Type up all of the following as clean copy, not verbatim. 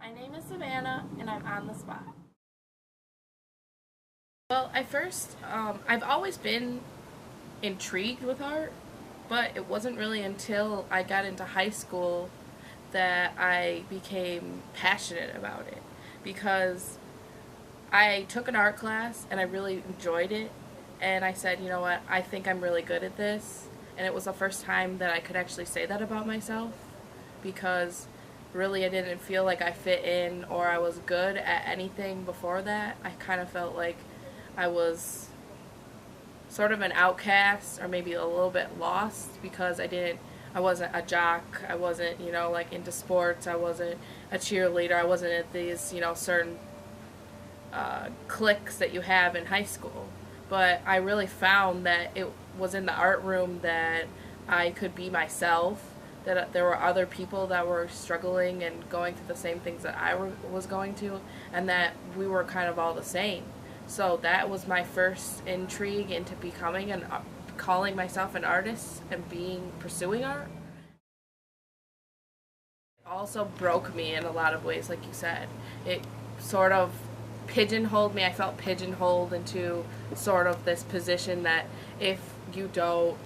My name is Savannah, and I'm on the spot. Well, I've always been intrigued with art, but it wasn't really until I got into high school that I became passionate about it because I took an art class and I really enjoyed it, and I said, you know what, I think I'm really good at this, and it was the first time that I could actually say that about myself because really I didn't feel like I fit in or I was good at anything before that. I kind of felt like I was sort of an outcast or maybe a little bit lost because I wasn't a jock, I wasn't, like into sports, I wasn't a cheerleader, I wasn't at these, certain cliques that you have in high school. But I really found that it was in the art room that I could be myself, that there were other people that were struggling and going through the same things that was going to, and that we were kind of all the same. So that was my first intrigue into becoming calling myself an artist and pursuing art. It also broke me in a lot of ways, like you said. It sort of pigeonholed me. I felt pigeonholed into sort of this position that if you don't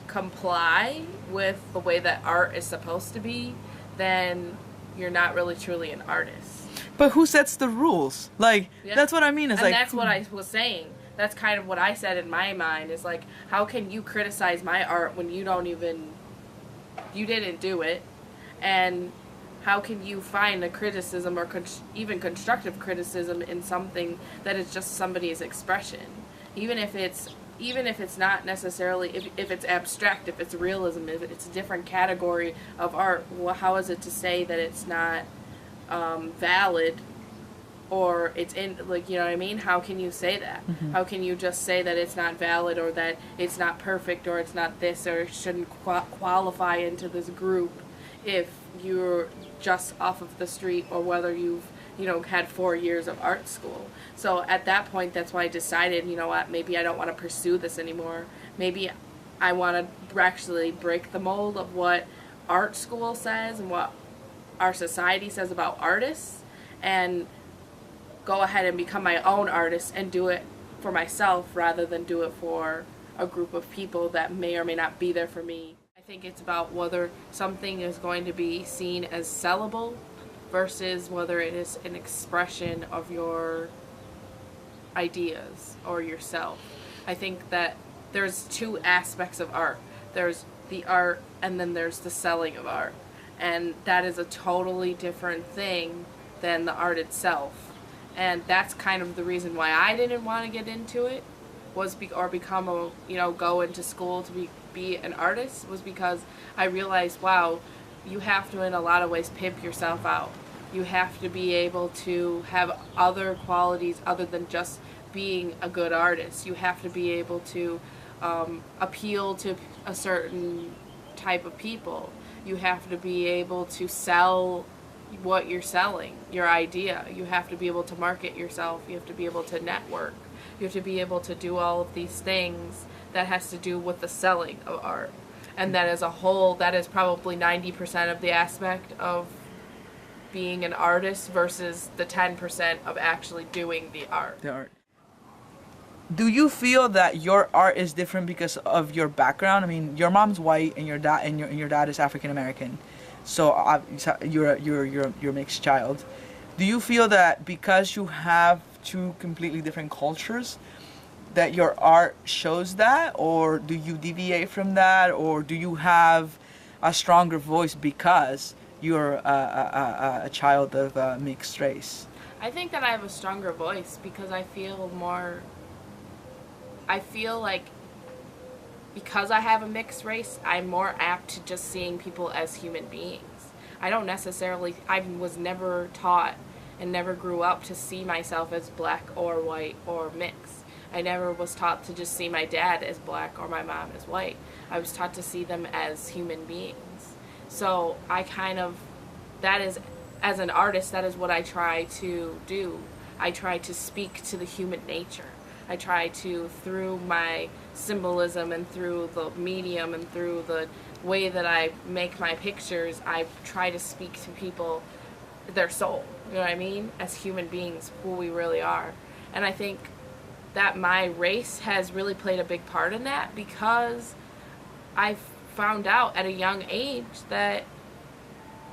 comply with the way that art is supposed to be, then you're not really truly an artist. But who sets the rules? Like, Yeah. that's what I mean. Is And like, that's what I was saying. That's kind of what I said in my mind, is like, how can you criticize my art when you didn't do it? And how can you find a criticism or even constructive criticism in something that is just somebody's expression? Even if it's not necessarily, if it's abstract, if it's realism, if it's a different category of art, well, how is it to say that it's not valid, or it's in, like, you know what I mean? How can you say that? Mm-hmm. How can you just say that it's not valid, or that it's not perfect, or it's not this, or it shouldn't qualify into this group if you're just off of the street, or whether you've had 4 years of art school? So at that point, that's why I decided, you know what, maybe I don't want to pursue this anymore. Maybe I want to actually break the mold of what art school says and what our society says about artists, and go ahead and become my own artist and do it for myself rather than do it for a group of people that may or may not be there for me. I think it's about whether something is going to be seen as sellable versus whether it is an expression of your ideas or yourself. I think that there's two aspects of art. There's the art, and then there's the selling of art. And that is a totally different thing than the art itself. And that's kind of the reason why I didn't want to get into it, or become go into school to be an artist, was because I realized, wow, you have to in a lot of ways pimp yourself out. You have to be able to have other qualities other than just being a good artist. You have to be able to appeal to a certain type of people. You have to be able to sell what you're selling, your idea. You have to be able to market yourself. You have to be able to network. You have to be able to do all of these things that has to do with the selling of art. And that as a whole, that is probably 90% of the aspect of being an artist versus the 10% of actually doing the art. the art. Do you feel that your art is different because of your background? I mean, your mom's white and your dad is African American, so you're a mixed child. Do you feel that because you have two completely different cultures, that your art shows that, or do you deviate from that, or do you have a stronger voice because you're a child of a mixed race? I think that I have a stronger voice because I feel like because I have a mixed race, I'm more apt to just seeing people as human beings. I was never taught and never grew up to see myself as black or white or mixed. I never was taught to just see my dad as black or my mom as white. I was taught to see them as human beings. So as an artist, that is what I try to do. I try to speak to the human nature. I try to, through my symbolism and through the medium and through the way that I make my pictures, I try to speak to people their soul, you know what I mean, as human beings, who we really are. And I think that my race has really played a big part in that, because I found out at a young age that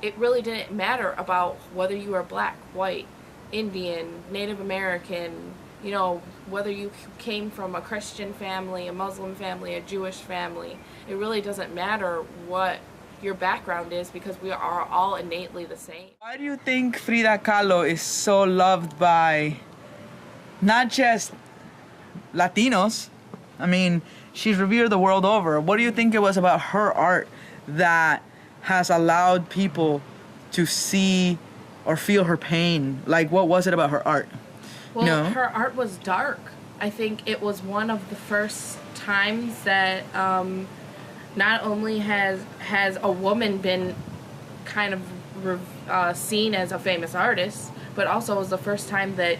it really didn't matter about whether you were black, white, Indian, Native American, you know, whether you came from a Christian family, a Muslim family, a Jewish family. It really doesn't matter what your background is, because we are all innately the same. Why do you think Frida Kahlo is so loved by not just Latinos? I mean, she's revered the world over. What do you think it was about her art that has allowed people to see or feel her pain? Like, what was it about her art? Well, No. her art was dark. I think it was one of the first times that not only has a woman been kind of seen as a famous artist, but also was the first time that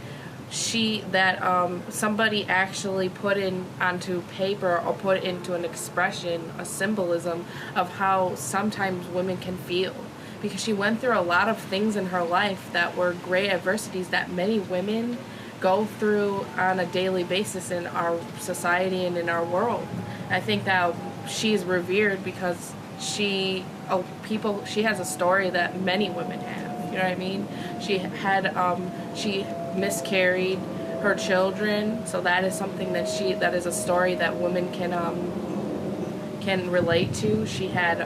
somebody actually put in onto paper or put into an expression, a symbolism of how sometimes women can feel. Because she went through a lot of things in her life that were great adversities that many women go through on a daily basis in our society and in our world. I think that she's revered because she has a story that many women have. You know what I mean? She miscarried her children, so that is something that is a story that women can relate to. She had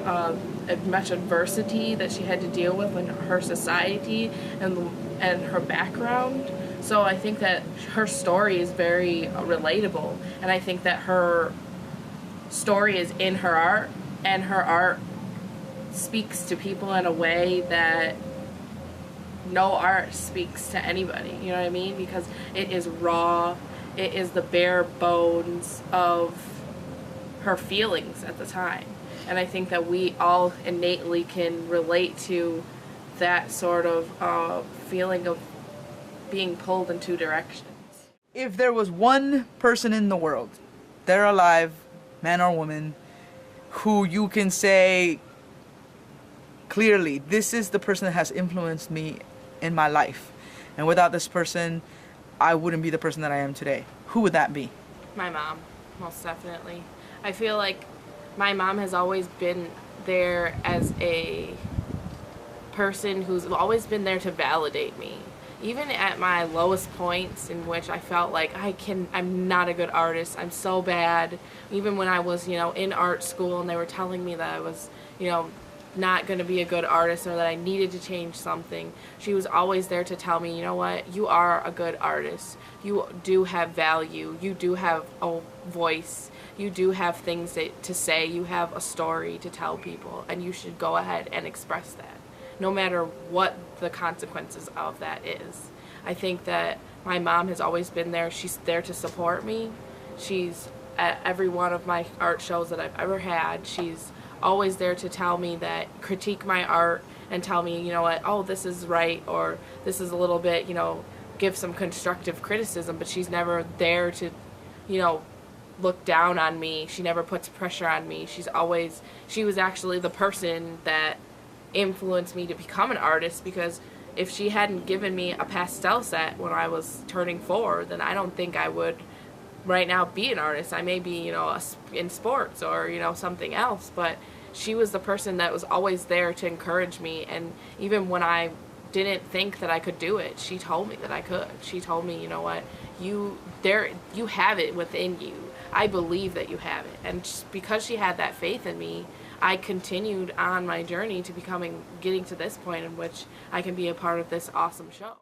much adversity that she had to deal with in her society and her background. So I think that her story is very relatable, and I think that her story is in her art, and her art speaks to people in a way that no art speaks to anybody, you know what I mean? Because it is raw, it is the bare bones of her feelings at the time. And I think that we all innately can relate to that sort of feeling of being pulled in two directions. If there was one person in the world, they're alive, man or woman, who you can say clearly, this is the person that has influenced me in my life, and without this person, I wouldn't be the person that I am today, who would that be? My mom, most definitely. I feel like my mom has always been there as a person who's always been there to validate me. Even at my lowest points in which I felt like I'm not a good artist, I'm so bad. Even when I was, in art school and they were telling me that I was, not going to be a good artist or that I needed to change something, she was always there to tell me, you know what, you are a good artist. You do have value. You do have a voice. You do have things to say. You have a story to tell people, and you should go ahead and express that, no matter what the consequences of that is. I think that my mom has always been there. She's there to support me. She's at every one of my art shows that I've ever had. She's always there to tell me that, critique my art and tell me, you know what, oh, this is right, or this is a little bit, give some constructive criticism, but she's never there to, look down on me. She never puts pressure on me. She was actually the person that influenced me to become an artist, because if she hadn't given me a pastel set when I was turning 4, then I don't think I would right now be an artist. I may be, in sports or, something else, but she was the person that was always there to encourage me. And even when I didn't think that I could do it, she told me that I could. She told me, you know what, you have it within you. I believe that you have it. And just because she had that faith in me, I continued on my journey to getting to this point in which I can be a part of this awesome show.